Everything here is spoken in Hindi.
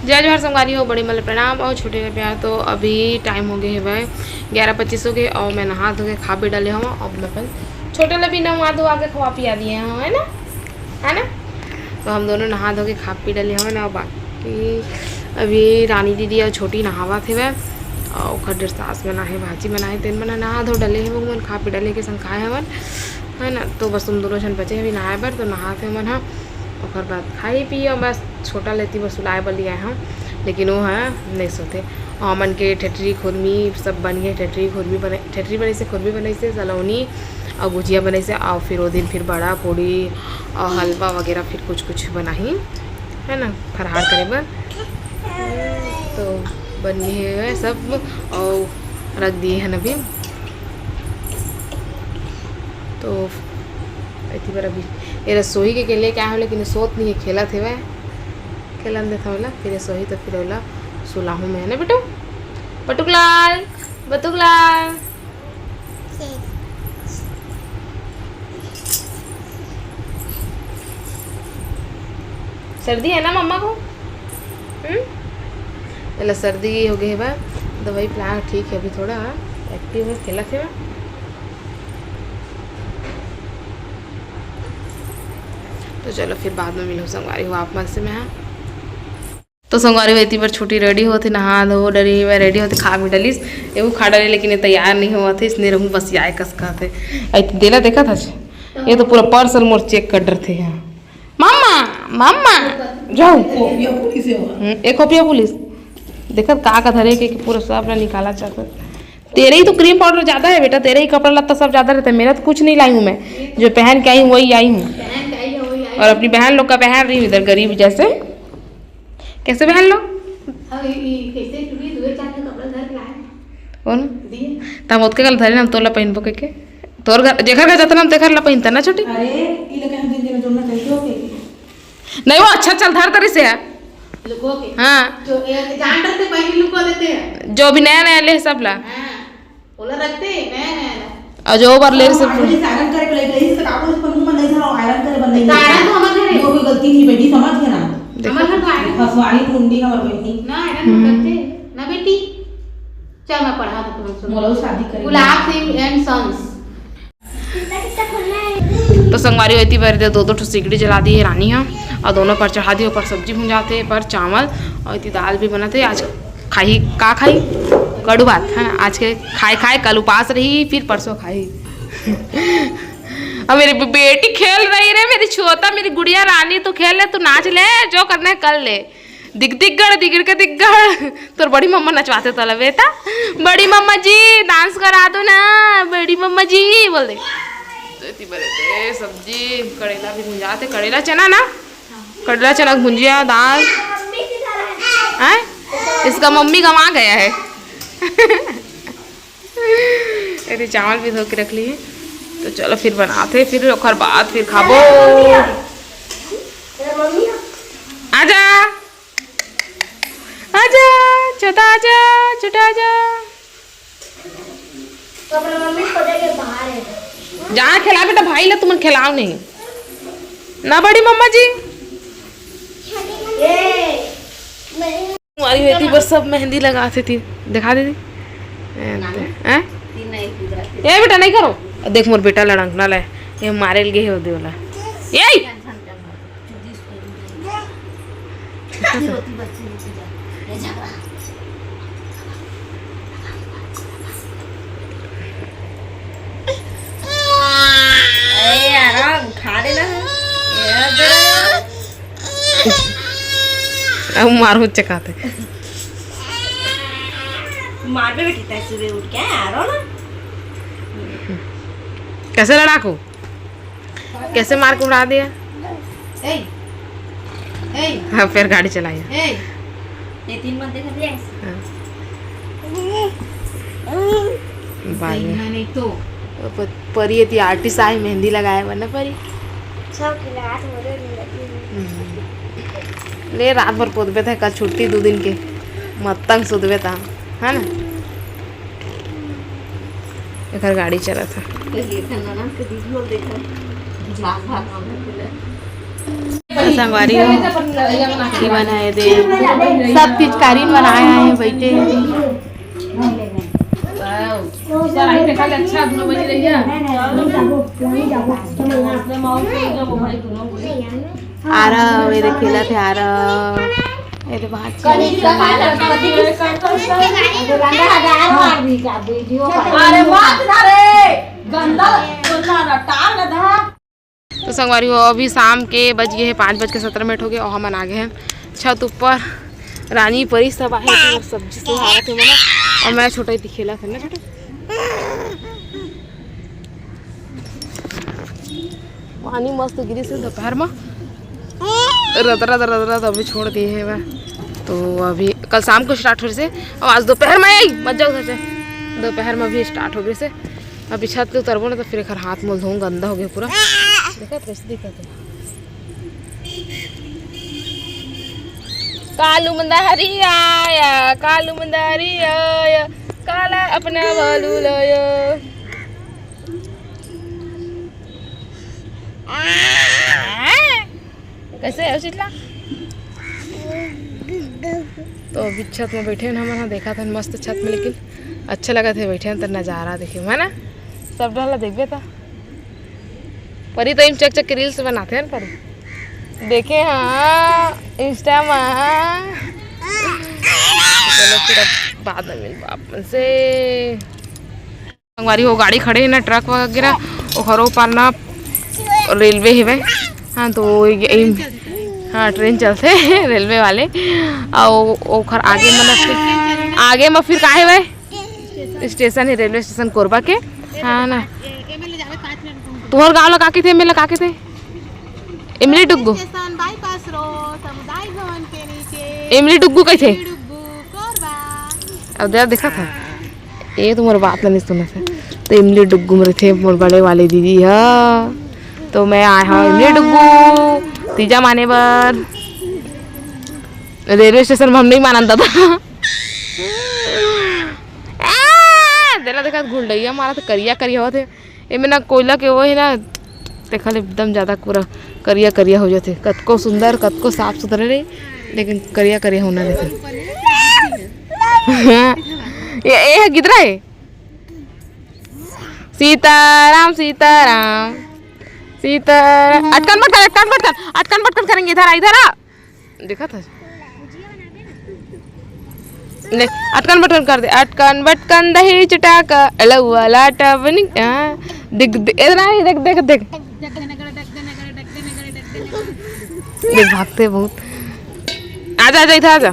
जय जोहर संगवारी हो, बड़े मल प्रणाम और छोटे का प्यार। तो अभी टाइम हो गए है भाई 11:25 हो गए और मैं नहा धो के खा भी डाले हूँ। अब मैं अपन छोटे ले भी नहा धो आके खवा पिया दिए हैं, है ना। तो हम दोनों नहा धो के खा पी डाले हैं ना। बाकी अभी रानी दीदी और छोटी नहावा थे वह और खड्डर सास बना है, भाजी बना है, तेन बना नहा धो डाले हैं वो मन, खा पी डाले के संग खाए हवन, है ना। तो बस तुम दोनों जन बचे अभी नहाए बर, तो नहाते मन हाँ और बाद खाई पिए बस। छोटा लेती बस सुलाए बर लिया हम, लेकिन वो है नहीं सोते। और मन के ठेठरी खुरमी सब बन गए। ठेठरी बनी से खुरमी बनी से सलौनी और गुजिया बनी से, और फिर वो दिन फिर बड़ा पूड़ी और हलवा वगैरह फिर कुछ बनाही, है ना, फरहार करे बर। तो बन गए है सब और रख दिए हैं अभी। तो इतनी बार अभी ये रसोई के लिए क्या हो, लेकिन सोत नहीं है, खेला थे वह खेलन देता होला। फिर रसोई तो फिर होला सुलाहूँ मैं, है ना बेटू। बटुकलाल बटुकलाल सर्दी है ना मम्मा को, मतलब सर्दी हो गई है वह। दवाई प्लान ठीक है, अभी थोड़ा एक्टिव है, खेला थे वह। तो चलो फिर बाद में मिलो संगवारी हो आप मन से मैं। हाँ तो संगवारी हुई थी पर छोटी रेडी होती, नहा धो डरी मैं रेडी होती, खा भी डलीस एवं खा डली, लेकिन ये तैयार नहीं हुआ थे, इसने रहूँ बस आए कस खाते देला देखा था। ये तो पूरा पर्सल मोर चेक कर डर थे यहाँ। मामा जाओ एक खोपिया पुलिस देखा का धरे के पूरा सब निकाला चाहता। तेरे ही तो क्रीम पाउडर ज़्यादा है बेटा, तेरे ही कपड़ा लत्ता सब ज़्यादा रहता है। मेरा तो कुछ नहीं लाई हूँ मैं, जो पहन के आई हूँ वही आई हूँ। और अपनी बहन लोग का पहन रही हूँ इधर गरीब जैसे। कैसे बहन लोग तब उसके कल धरे ना तोला पहन पो के तोर घर जेखर घर जाता ना तेखर ला पहनता ना छोटी। नहीं वो अच्छा चल धर तरी से है। हाँ जो भी नया नया ले सब ला और जो बार ले सब चल मैं पढ़ा गुलाब सिंह एंड सन्स। तो संगवारी हुई थी पर दो सिगड़ी जला दी है रानी हाँ, और दोनों पर चढ़ा दी। ऊपर सब्जी भुंजाते पर चावल और इतनी दाल भी बनाते। आज खाई कड़ू भात है ना। आज के खाए कल उपास रही, फिर परसों खाई। और मेरी बेटी खेल रही रे, मेरी छोटा मेरी गुड़िया रानी, तू खेल ले, तू नाच ले, जो करना है कर ले। दिगड़ तो बड़ी मम्मा नचवाते तो बेटा, बड़ी मम्मा जी डांस करा दो ना, बड़ी मम्मा जी बोल दे। तो इतनी बड़े थे सब्जी, करेला भी भुंजाते, करेला चना ना, करेला चना भुंजिया दाल है। इसका मम्मी गंवा गया है। अरे चावल भी धो के रख लिए। तो चलो फिर बनाते, फिर ओखर बाद फिर खाबो। आजा आजा छोटा, आजा छोटा, आजा जहाँ खिला बेटा भाई ला, तुम खिलाओ नहीं ना बड़ी मम्मा जी। हमारी बेटी पर सब मेहंदी लगाती थी, दिखा दीदी ये बेटा नहीं करो। देख मोर बेटा लड़ंग ना ले, ये मारे गे हो देवला ये खा देना अब मारो चकाते मार पे बैठी सुबह उठ के आ रहा ना। कैसे लड़ाकू, कैसे मार के उड़ा दिया। हाँ फिर गाड़ी चलाई ये 3 मत देखा दिया नहीं तो परी थी आर्टिस्ट आई मेहंदी लगाया वरना परी ले रात भर पोतबे थे। कल छुट्टी 2 दिन के मतंग सुधबे था, है ना। घर गाड़ी चला था। संगवारी की बनाए दे सब पिचकारी बनाए हैं बैठे आ रहा मेरे खेला थे आ रहा ये बात तो संगवारी हो अभी शाम के बज गए हैं 5:17 हो गए और हम आ गए हैं छत ऊपर। रानी परी सब आए थे और सब्जी से आ रहे थे मैंने और मैं छोटा ही खेला था ना छोटा। पानी मस्त गिरी से दोपहर में रदरा तो अभी छोड़ दिए है मैं। तो अभी कल शाम को स्टार्ट हो रही से और आज दोपहर में आई मजा उधर से दोपहर में भी स्टार्ट हो गई से। अभी छत के उतरबो ना तो फिर एक हाथ मुँह धोऊँ गंदा हो गया पूरा। देखा कैसे दिखा था कालू मंदारी आया कालू मंदारी आया काला अपना बालू लाया। कैसे है शीतला? तो अभी छत में बैठे हैं हमारा देखा था मस्त छत में लेकिन अच्छा लगा था बैठे हैं तो नज़ारा देखे है ना सब डाला देखबे था। परी तो इन चक चक के रील्स बनाते हैं परी देखे हाँ इंस्टा में। चलो फिर अब बाद में मिल अपन से संगवारी हो गाड़ी खड़े है ना ट्रक वगैरह और पार ना रेलवे है भाई। हाँ तो हाँ ट्रेन चलते रेलवे वाले और आगे मतलब आगे में फिर कहाँ है भाई स्टेशन है रेलवे स्टेशन कोरबा के। हाँ ना तुम्हारे गाँव लगा के थे मेरे लगा के थे इमली डुग्गू इमली डुग्गू कैसे अब देखा था ये तुम्हारी बात नहीं सुना था। तो इमली डुग्गू मेरे थे मोर बड़े वाले दीदी है तो मैं आया हूँ इमली डुग्गू तीजा माने पर रेलवे स्टेशन में हम नहीं मानता था। देखा देखा घुलडैया मारा तो करिया करिया होते ये में ना कोयला के वो है ना देखा एकदम ज़्यादा पूरा करिया करिया हो जाते कतको सुंदर कतको साफ सुथरे रहे लेकिन करिया करिया होना रहते। ये किधर है सीताराम सीताराम सीताराम अटकन मटकन करेंगे इधर आ देखा था नहीं अटकन बटकन कर दे अटकन बटकन दही चटाका अलवा लाटा बनी दिख देख देख देख देख भागते बहुत आजा आजा इधर आजा